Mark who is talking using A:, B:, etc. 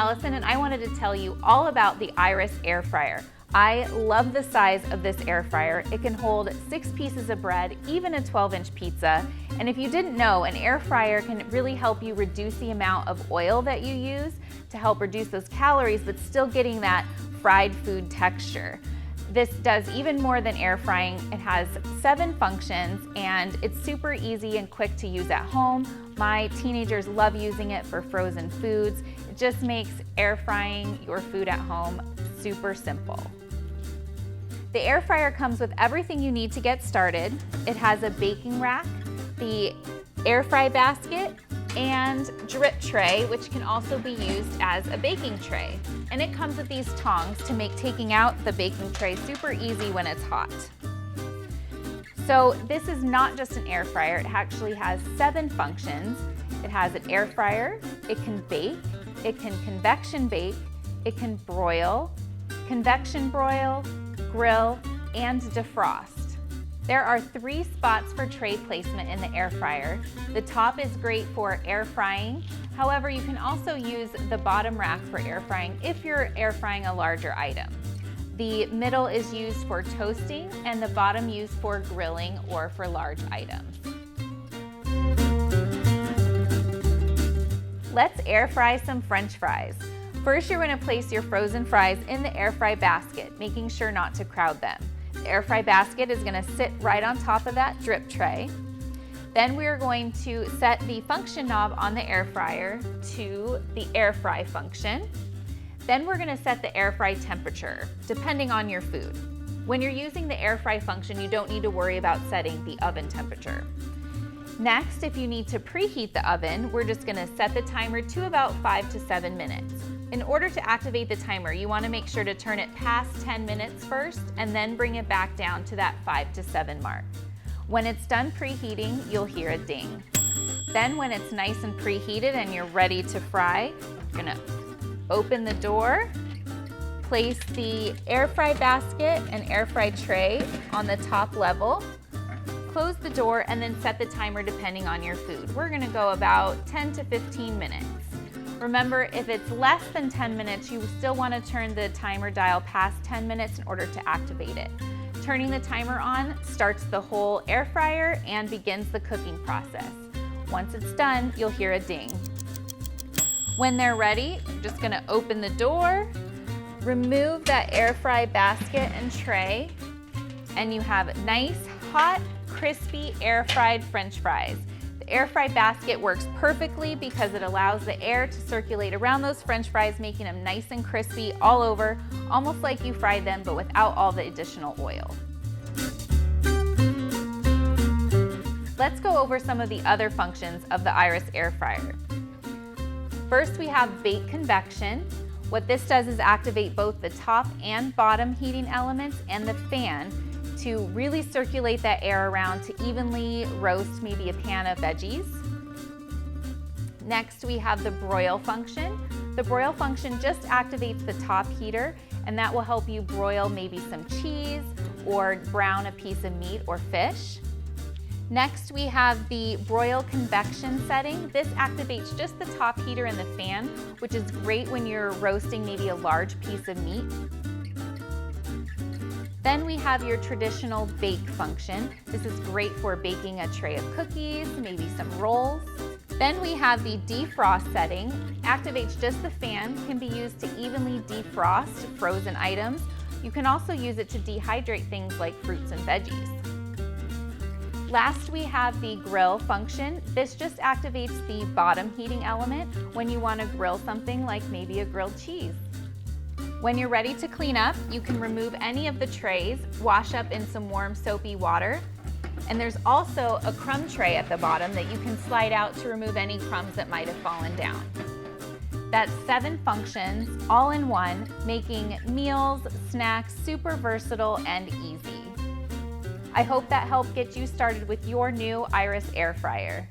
A: Allison, and I wanted to tell you all about the Iris air fryer. I love the size of this air fryer. It can hold 6 pieces of bread, even a 12-inch pizza. And if you didn't know, an air fryer can really help you reduce the amount of oil that you use to help reduce those calories, but still getting that fried food texture. This does even more than air frying. It has 7 functions and it's super easy and quick to use at home. My teenagers love using it for frozen foods. It just makes air frying your food at home super simple. The air fryer comes with everything you need to get started. It has a baking rack, the air fry basket, and drip tray, which can also be used as a baking tray. And it comes with these tongs to make taking out the baking tray super easy when it's hot. So this is not just an air fryer, it actually has 7 functions. It has an air fryer, it can bake, it can convection bake, it can broil, convection broil, grill, and defrost. There are 3 spots for tray placement in the air fryer. The top is great for air frying. However, you can also use the bottom rack for air frying if you're air frying a larger item. The middle is used for toasting and the bottom used for grilling or for large items. Let's air fry some French fries. First, you're going to place your frozen fries in the air fry basket, making sure not to crowd them. The air fry basket is going to sit right on top of that drip tray. Then we are going to set the function knob on the air fryer to the air fry function. Then we're going to set the air fry temperature, depending on your food. When you're using the air fry function, you don't need to worry about setting the oven temperature. Next, if you need to preheat the oven, we're just going to set the timer to about 5 to 7 minutes. In order to activate the timer, you want to make sure to turn it past 10 minutes first and then bring it back down to that 5 to 7 mark. When it's done preheating, you'll hear a ding. Then when it's nice and preheated and you're ready to fry, you're going to open the door, place the air fry basket and air fry tray on the top level, close the door, and then set the timer depending on your food. We're going to go about 10 to 15 minutes. Remember, if it's less than 10 minutes, you still want to turn the timer dial past 10 minutes in order to activate it. Turning the timer on starts the whole air fryer and begins the cooking process. Once it's done, you'll hear a ding. When they're ready, you're just going to open the door, remove that air fry basket and tray, and you have nice, hot, crispy air fried French fries. The air fry basket works perfectly because it allows the air to circulate around those French fries, making them nice and crispy all over, almost like you fried them, but without all the additional oil. Let's go over some of the other functions of the Iris air fryer. First, we have bake convection. What this does is activate both the top and bottom heating elements and the fan to really circulate that air around to evenly roast maybe a pan of veggies. Next, we have the broil function. The broil function just activates the top heater, and that will help you broil maybe some cheese or brown a piece of meat or fish. Next, we have the broil convection setting. This activates just the top heater and the fan, which is great when you're roasting maybe a large piece of meat. Then we have your traditional bake function. This is great for baking a tray of cookies, maybe some rolls. Then we have the defrost setting. Activates just the fan, can be used to evenly defrost frozen items. You can also use it to dehydrate things like fruits and veggies. Last, we have the grill function. This just activates the bottom heating element when you want to grill something like maybe a grilled cheese. When you're ready to clean up, you can remove any of the trays, wash up in some warm soapy water, and there's also a crumb tray at the bottom that you can slide out to remove any crumbs that might have fallen down. That's 7 functions, all in one, making meals, snacks super versatile and easy. I hope that helped get you started with your new Iris air fryer.